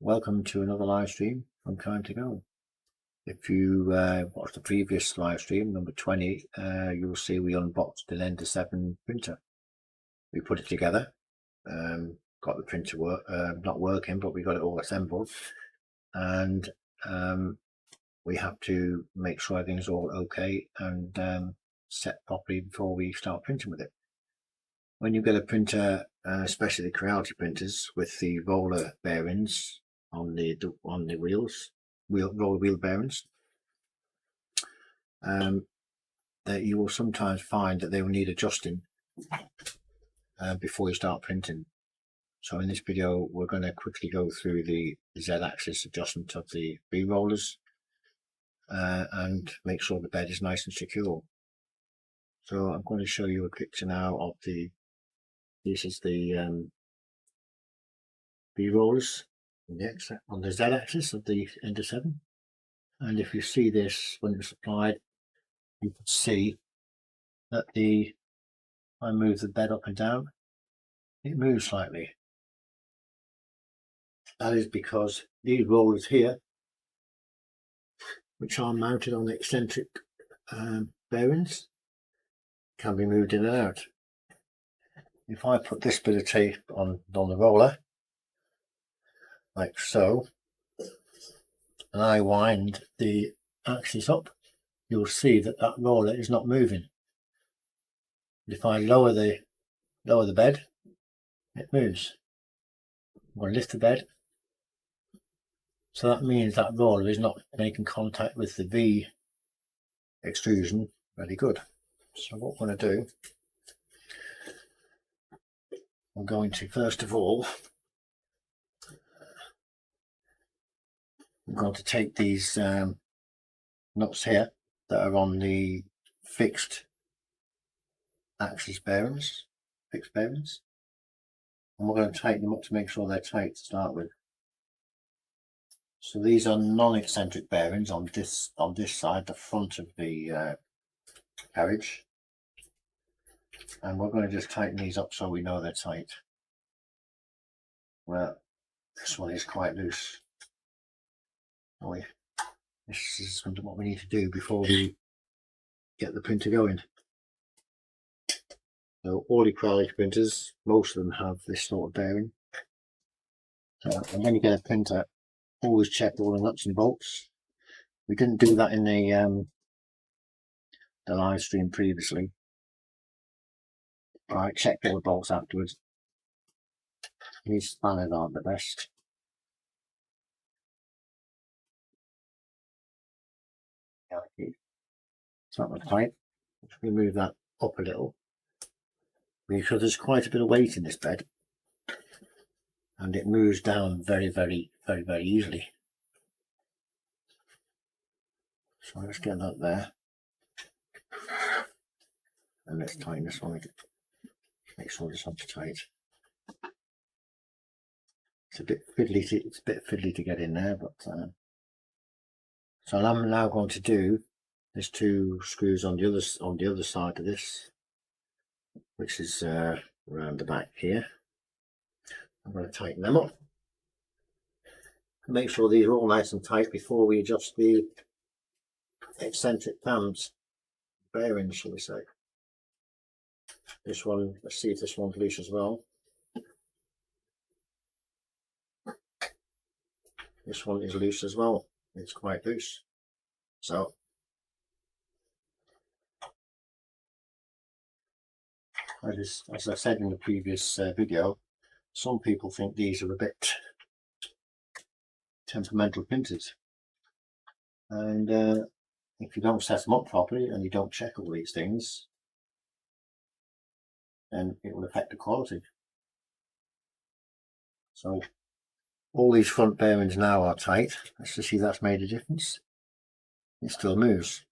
Welcome to another live stream from Time to Go. If you watched the previous live stream, number 20, you'll see we unboxed an Ender 7 printer. We put it together, got the printer not working, but we got it all assembled, and we have to make sure everything's all okay and set properly before we start printing with it. When you get a printer, especially the Creality printers with the roller bearings on the wheels, roller wheel bearings, that you will sometimes find that they will need adjusting before you start printing. So in this video, we're going to quickly go through the Z-axis adjustment of the B-rollers and make sure the bed is nice and secure. So I'm going to show you a picture now of this is the B-rollers on the Z-axis of the Ender 7. And if you see this when it was applied, you can see that I move the bed up and down, it moves slightly. That is because these rollers here, which are mounted on eccentric bearings, can be moved in and out. If I put this bit of tape on the roller, like so, and I wind the axis up, you'll see that roller is not moving. If I lower the bed, it moves. I'm going to lift the bed, so that means that roller is not making contact with the V extrusion very good. So what we're going to do, I'm going to first of all, I'm going to take these nuts here that are on the fixed axis bearings, and we're going to tighten them up to make sure they're tight to start with. So these are non-eccentric bearings on this side, the front of the carriage, and we're going to just tighten these up so we know they're tight. Well, this one is quite loose. This is what we need to do before we get the printer going. So all the Creality printers, most of them have this sort of bearing. And when you get a printer, always check all the nuts and bolts. We didn't do that in the live stream previously. I checked all the bolts afterwards. These spanners aren't the best. It's not that tight. Let's remove that up a little, because there's quite a bit of weight in this bed and it moves down very easily. So let's get that there, and let's tighten this one. Make sure this one's tight. It's a bit fiddly to get in there, but so I'm now going to do there's two screws on the other side of this, which is around the back here. I'm going to tighten them up. Make sure these are all nice and tight before we adjust the eccentric bearings, shall we say. This one, let's see if this one's loose as well. This one is loose as well. It's quite loose. So as I said in the previous video, some people think these are a bit temperamental printers, and if you don't set them up properly and you don't check all these things, then it will affect the quality. So all these front bearings now are tight. Let's just see if that's made a difference. It still moves.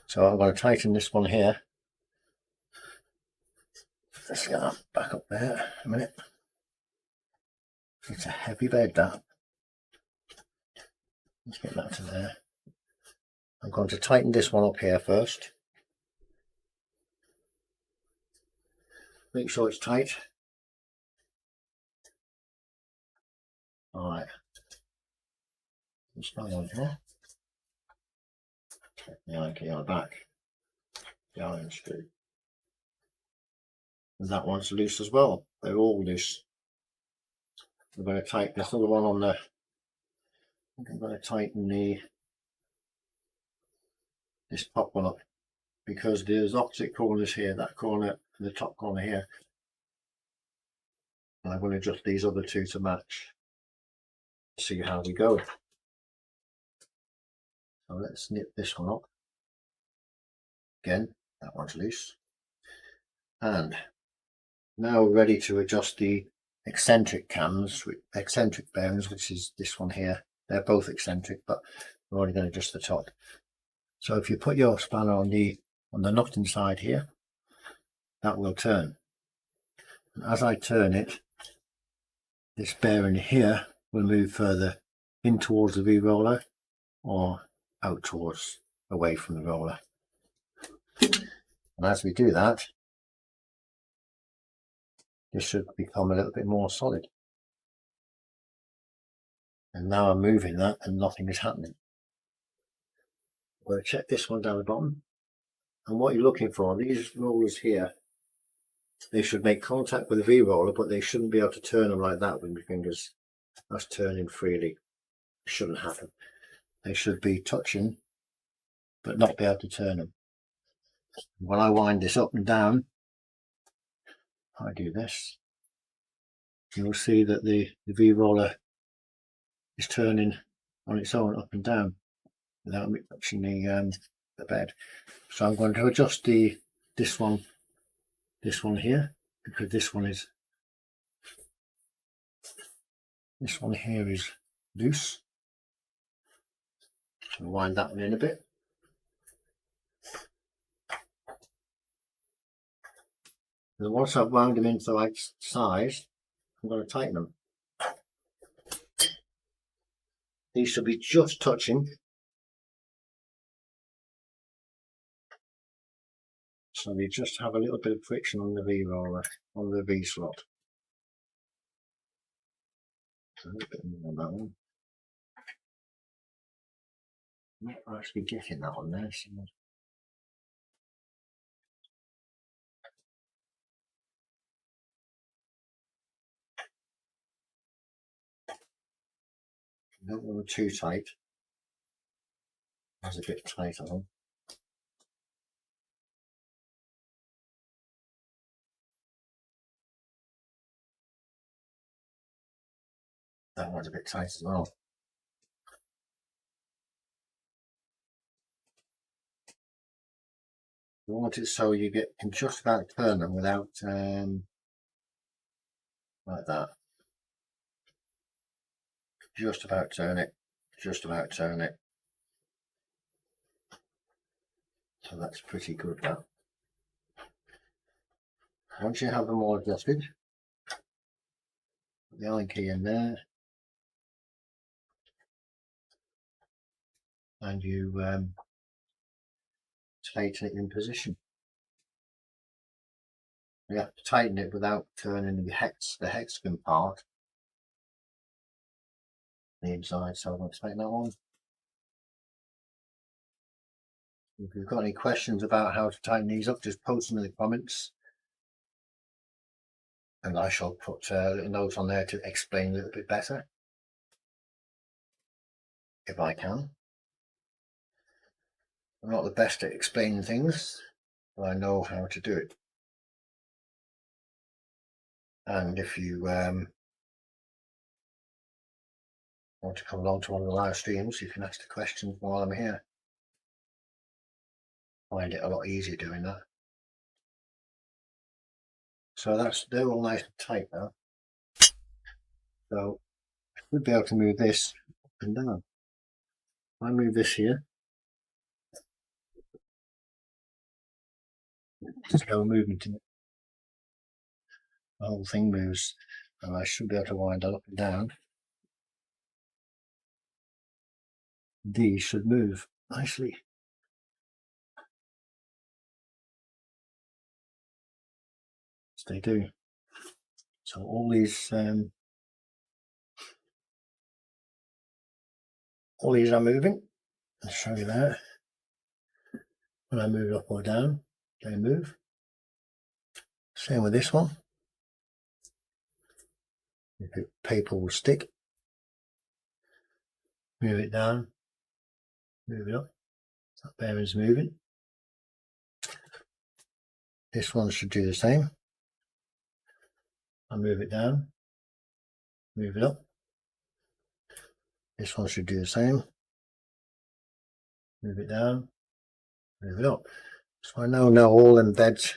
So I'm going to tighten this one here. Let's get that back up there a minute. It's a heavy bed, that. Let's get that to there. I'm going to tighten this one up here first. Make sure it's tight. Alright, what's going on here? Take the Allen key on the back, the Allen screw. And that one's loose as well. They're all loose. I'm going to tighten this other one on the. I'm going to tighten this top one up because there's opposite corners here. That corner and the top corner here. And I'm going to adjust these other two to match. See how we go. So let's nip this one up. Again, that one's loose. And now we're ready to adjust the eccentric cams, eccentric bearings, which is this one here. They're both eccentric, but we're only going to adjust the top. So if you put your spanner on the nut inside here, that will turn. And as I turn it, this bearing here will move further in towards the V-roller or out towards away from the roller. And as we do that, this should become a little bit more solid. And now I'm moving that and nothing is happening. I'm going to check this one down the bottom. And what you're looking for, these rollers here, they should make contact with the V-roller, but they shouldn't be able to turn them like that with my fingers. That's turning freely. It shouldn't happen. They should be touching, but not be able to turn them. When I wind this up and down, I do this, you'll see that the V-roller is turning on its own up and down without me touching the bed. So I'm going to adjust this one here, because this one here is loose. So wind that one in a bit. And once I've wound them into the right size, I'm going to tighten them. These should be just touching. So we just have a little bit of friction on the V-roller, on the V-slot. So a little bit more on that one. I'm not actually getting that on there. So don't want them too tight. That's a bit tight on them. That one's a bit tight as well. You want it so you can just about turn them without like that. Just about turn it. Just about turn it. So that's pretty good now. Once you have them all adjusted, put the Allen key in there, and you tighten it in position. You have to tighten it without turning the hexagon part, the inside. So I'm going to tighten that one. If you've got any questions about how to tighten these up, just post them in the comments, and I shall put a little note on there to explain a little bit better, if I can. I'm not the best at explaining things, but I know how to do it. And if you want to come along to one of the live streams, you can ask the questions while I'm here. Find it a lot easier doing that. So they're all nice and tight now. So I should be able to move this up and down. If I move this here, there's no movement in it. The whole thing moves, and I should be able to wind it up and down. These should move nicely. Yes, they do. So all these all these are moving. I'll show you that. When I move up or down, they move. Same with this one. If the paper will stick, move it down, move it up. That bearing's moving. This one should do the same. I move it down, move it up. This one should do the same. Move it down, move it up. So I now know all embeds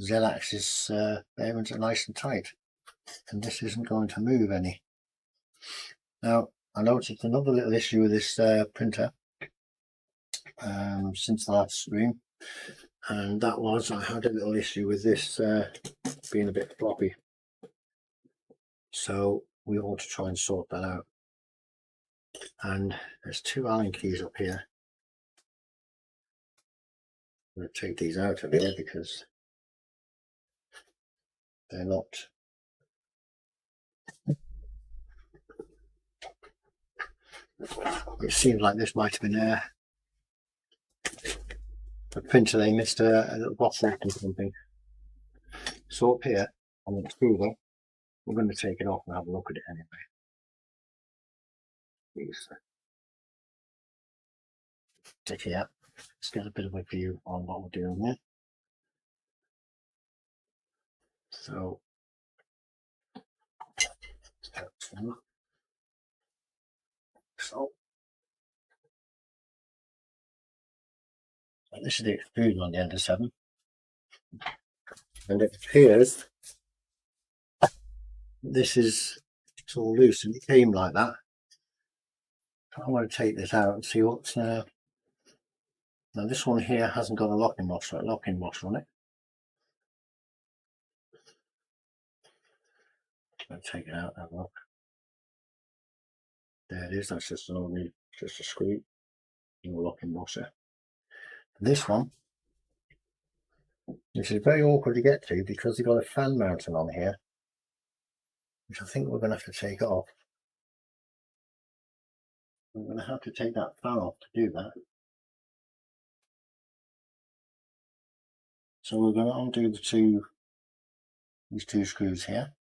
Z-axis bearings are nice and tight, and this isn't going to move any. Now I noticed another little issue with this printer since the last stream, and that was I had a little issue with this being a bit floppy. So we ought to try and sort that out. And there's two Allen keys up here. I'm going to take these out of here because they're not. It seems like this might have been a printer. They missed a little bottleneck or something. So up here on the extruder, we're going to take it off and have a look at it anyway. Take it out. Let's get a bit of a view on what we're doing there. So this is the extruder on the end of 7, and it appears this is all loose, and it came like that. I want to take this out and see what's now this one here hasn't got a locking washer on it. I'll take it out and have a look. There it is. That's just an ordinary, just a screw, no locking washer. This one, this is very awkward to get to because you've got a fan mounting on here, which I think we're going to have to take off. I'm going to have to take that fan off to do that. So we're going to undo these two screws here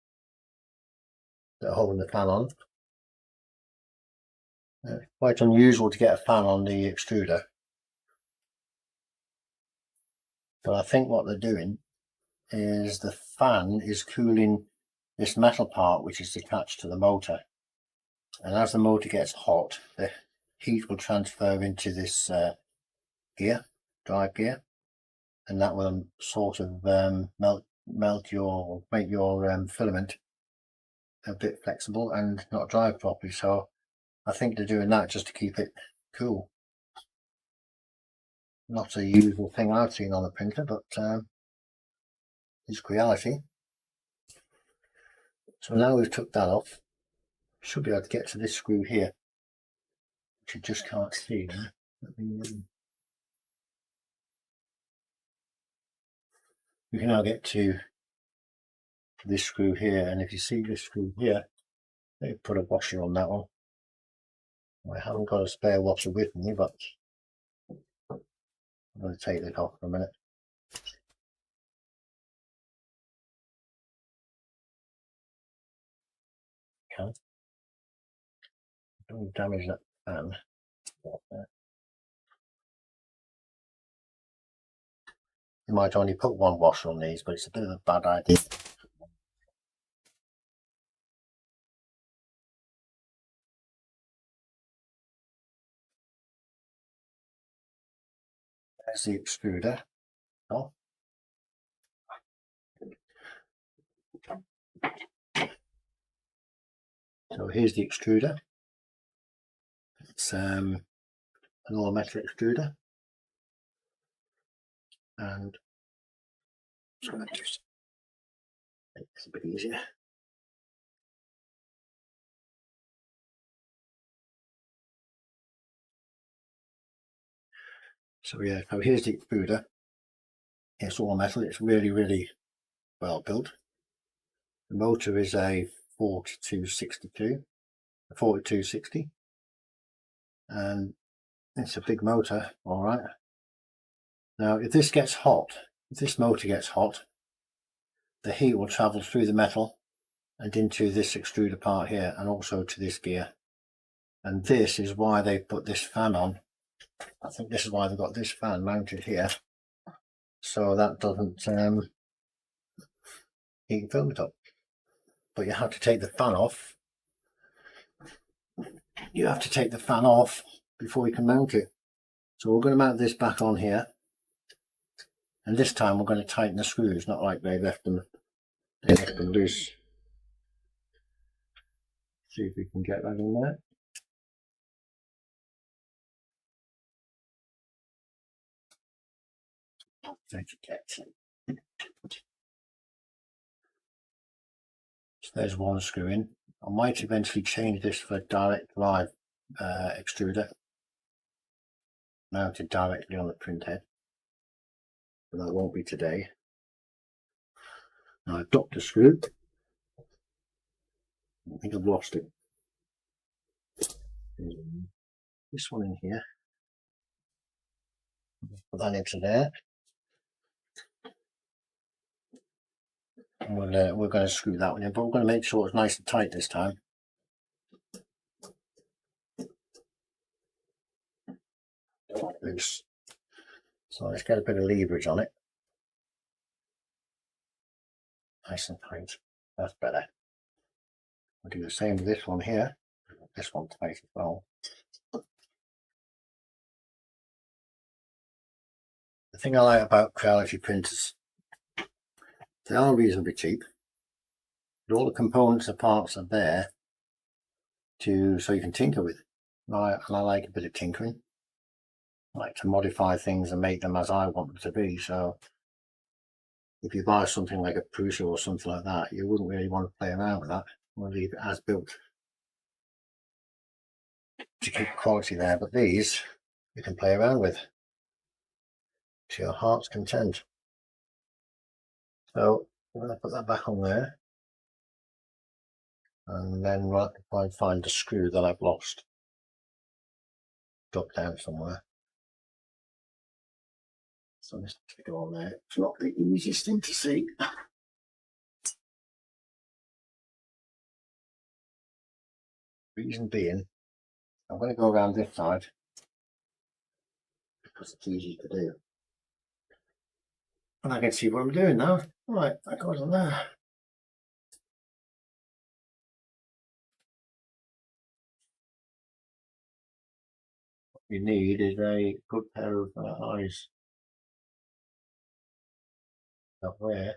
that are holding the fan on. It's quite unusual to get a fan on the extruder, but I think what they're doing is the fan is cooling this metal part which is attached to the motor, and as the motor gets hot, the heat will transfer into this gear, drive gear, and that will sort of make your filament a bit flexible and not drive properly. So I think they're doing that just to keep it cool. Not a usual thing I've seen on a printer, but it's reality. So now we've took that off, should be able to get to this screw here, which you just can't see. We can now get to this screw here, and if you see this screw here, they put a washer on that one. I haven't got a spare washer with me, but I'm going to take this off for a minute. Okay. Don't damage that fan. You might only put one washer on these, but it's a bit of a bad idea. There's the extruder. Oh. So here's the extruder. It's an all metal extruder, and so that just makes it a bit easier. So yeah, so here's the extruder. It's all metal. It's really well built. The motor is a 4260, and it's a big motor. All right, now if this gets hot, if this motor gets hot, the heat will travel through the metal and into this extruder part here, and also to this gear. And this is why they put this fan on. I think this is why they've got this fan mounted here, so that doesn't heat the filament up. But you have to take the fan off. You have to take the fan off before you can mount it. So we're going to mount this back on here, and this time we're going to tighten the screws, not like they left them loose. See if we can get that in there. So there's one screw in. I might eventually change this for a direct drive extruder mounted directly on the print head, but that won't be today. Now I've dropped a screw. I think I've lost it. This one in here. Put that into there. And we're going to screw that one in, but we're going to make sure it's nice and tight this time. Loose. So let's get a bit of leverage on it. Nice and tight. That's better. We'll do the same with this one here. This one tight as well. The thing I like about Creality printers, they are reasonably cheap, but all the components and parts are there so you can tinker with. And I like a bit of tinkering. I like to modify things and make them as I want them to be. So if you buy something like a Prusa or something like that, you wouldn't really want to play around with that. You want to leave it as built to keep quality there. But these you can play around with to your heart's content. So I'm going to put that back on there, and then we'll have to try and find the screw that I've lost. Drop down somewhere. So this has to go on there. It's not the easiest thing to see. Reason being, I'm going to go around this side because it's easy to do. And I can see what I'm doing now. Right, that goes on there. What you need is a good pair of eyes. Not where.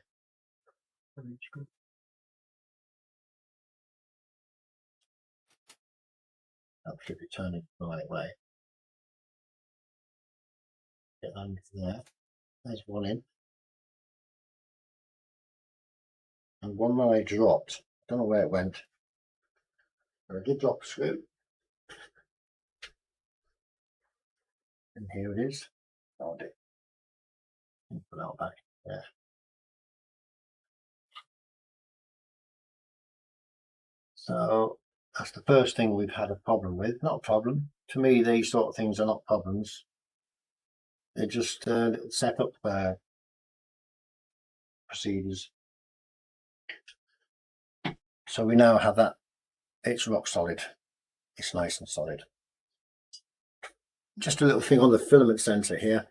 That should be turning the right way. Get that into there. There's one in. And one that I dropped. I don't know where it went. But I did drop a screw. And here it is. Found it. Put that back there. So that's the first thing we've had a problem with. Not a problem. To me, these sort of things are not problems. They're just set up procedures. So we now have that. It's rock solid. It's nice and solid. Just a little thing on the filament sensor here.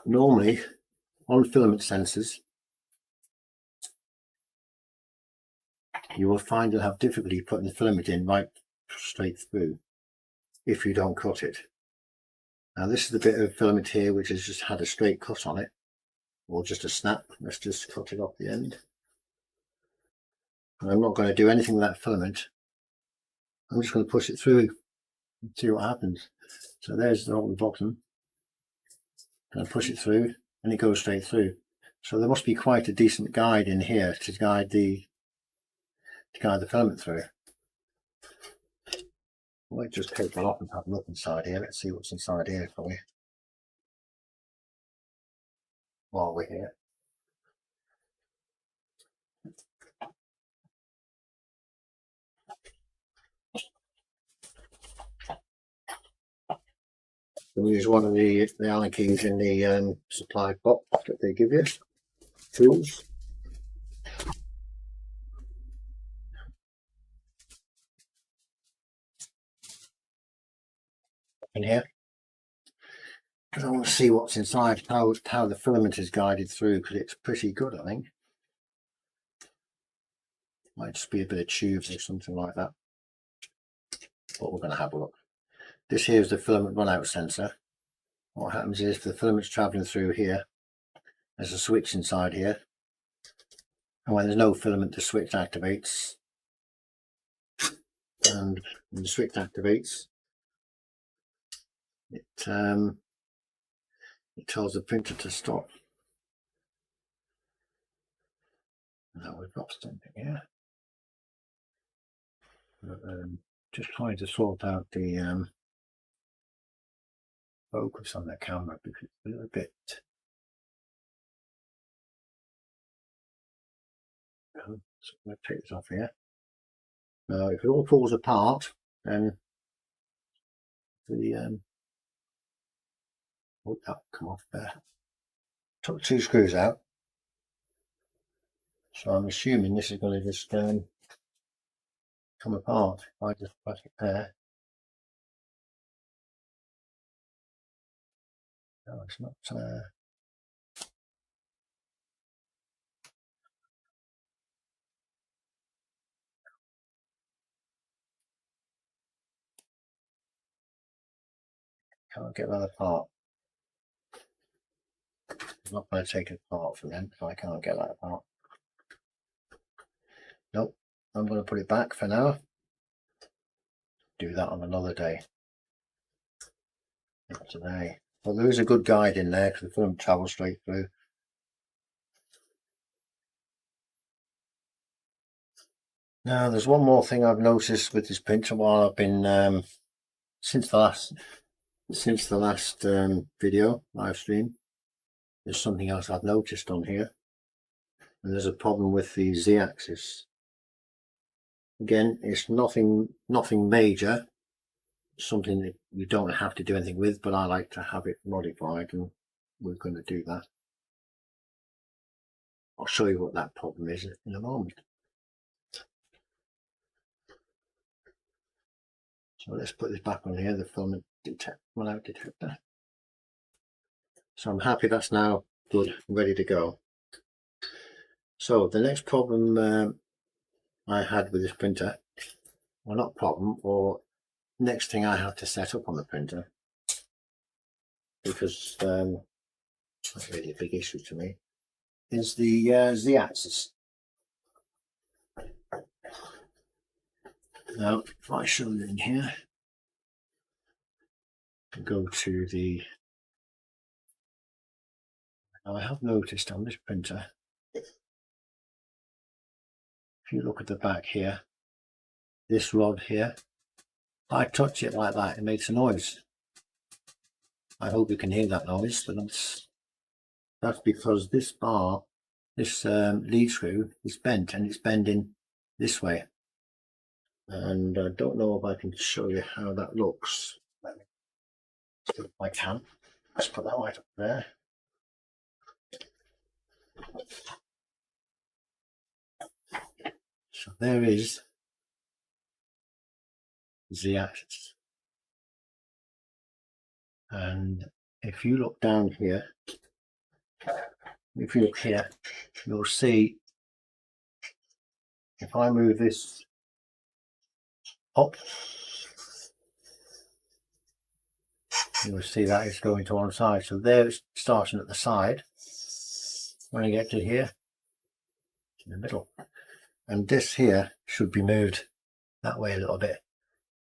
Normally, on filament sensors, you will find you'll have difficulty putting the filament in right straight through if you don't cut it. Now this is the bit of filament here which has just had a straight cut on it, or just a snap. Let's just cut it off the end. And I'm not going to do anything with that filament. I'm just going to push it through and see what happens. So there's the whole bottom. I'm going to push it through and it goes straight through. So there must be quite a decent guide in here to guide the filament through. I might just take that off and have a look inside here. Let's see what's inside here for you while we're here. We'll use one of the Allen keys in the supply box that they give you. Tools. In here. Because I want to see what's inside, how the filament is guided through, because it's pretty good, I think. Might just be a bit of tubes or something like that. But we're going to have a look. This here is the filament runout sensor. What happens is the filament's travelling through here. There's a switch inside here. And when there's no filament, the switch activates. And when the switch activates, it tells the printer to stop. Now we've got something here. Just trying to sort out the focus on the camera because it's a little bit. So I'm going to take this off here. Now, if it all falls apart, then the oh, that come off there. Took 2 screws out, so I'm assuming this is going to just come apart. If I just press it there. No, it's not. Can't get that apart. I'm not going to take it apart for them, so I can't get that apart. Nope, I'm going to put it back for now. Do that on another day. Not today. Well, there is a good guide in there because the film travels straight through. Now, there's one more thing I've noticed with this printer while I've been since the last video live stream. There's something else I've noticed on here, and there's a problem with the z-axis. Again, it's nothing major, something that you don't have to do anything with, but I like to have it modified, and we're going to do that. I'll show you what that problem is in a moment. So let's put this back on here, the filament runout detector. So I'm happy that's now good, ready to go. So the next problem I had with this printer, well, not problem, or next thing I have to set up on the printer, because it's not really a big issue to me, is the z-axis. Now, if I show you in here, go to the. Now I have noticed on this printer, if you look at the back here, this rod here, if I touch it like that, it makes a noise. I hope you can hear that noise, but that's because this bar, this lead screw is bent, and it's bending this way. And I don't know if I can show you how that looks. If I can, let's put that right up there. So there is the axis, and if you look down here, if you look here, you'll see if I move this up, you'll see that it's going to one side. So there it's starting at the side. When I get to here, in the middle, and this here should be moved that way a little bit.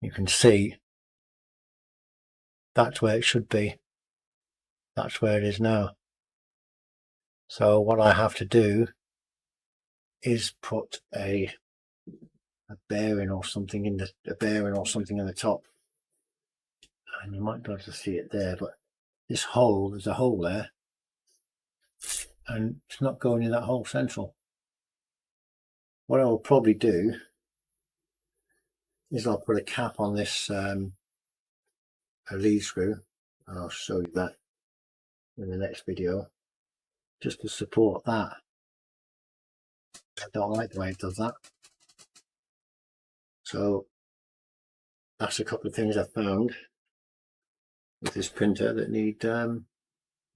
You can see that's where it should be. That's where it is now. So what I have to do is put a bearing or something in the top, and you might be able to see it there, but this hole, there's a hole there, and it's not going in that hole central. What I will probably do is I'll put a cap on this a lead screw, and I'll show you that in the next video, just to support that. I don't like the way it does that. So that's a couple of things I found with this printer that need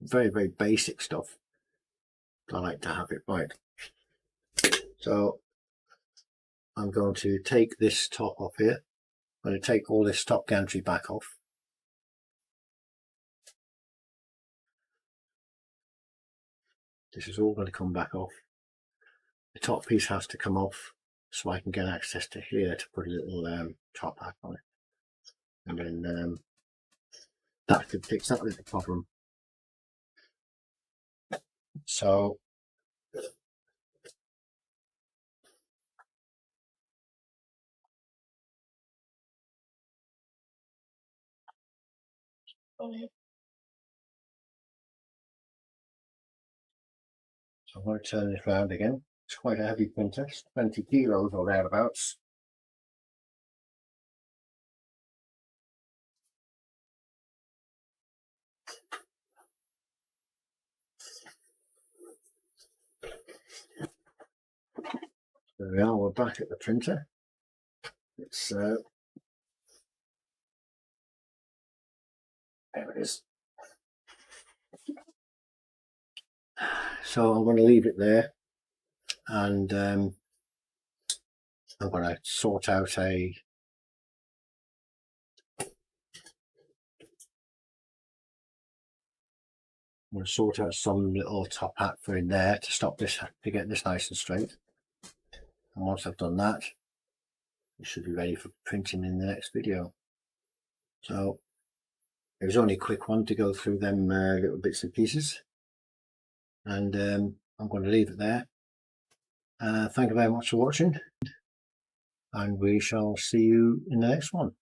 very basic stuff. I like to have it right. So I'm going to take this top off here. I'm going to take all this top gantry back off. This is all going to come back off. The top piece has to come off so I can get access to here to put a little top hat on it. And then that could fix that little problem. So I'm going to turn this round again. It's quite a heavy printer, it's 20 kilos or thereabouts. There we are, we're back at the printer. It's there it is. So I'm going to leave it there, and I'm going to sort out some little top hat for in there to stop this, to get this nice and straight. And once I've done that, it should be ready for printing in the next video. So it was only a quick one to go through them little bits and pieces, and I'm going to leave it there. Thank you very much for watching, and we shall see you in the next one.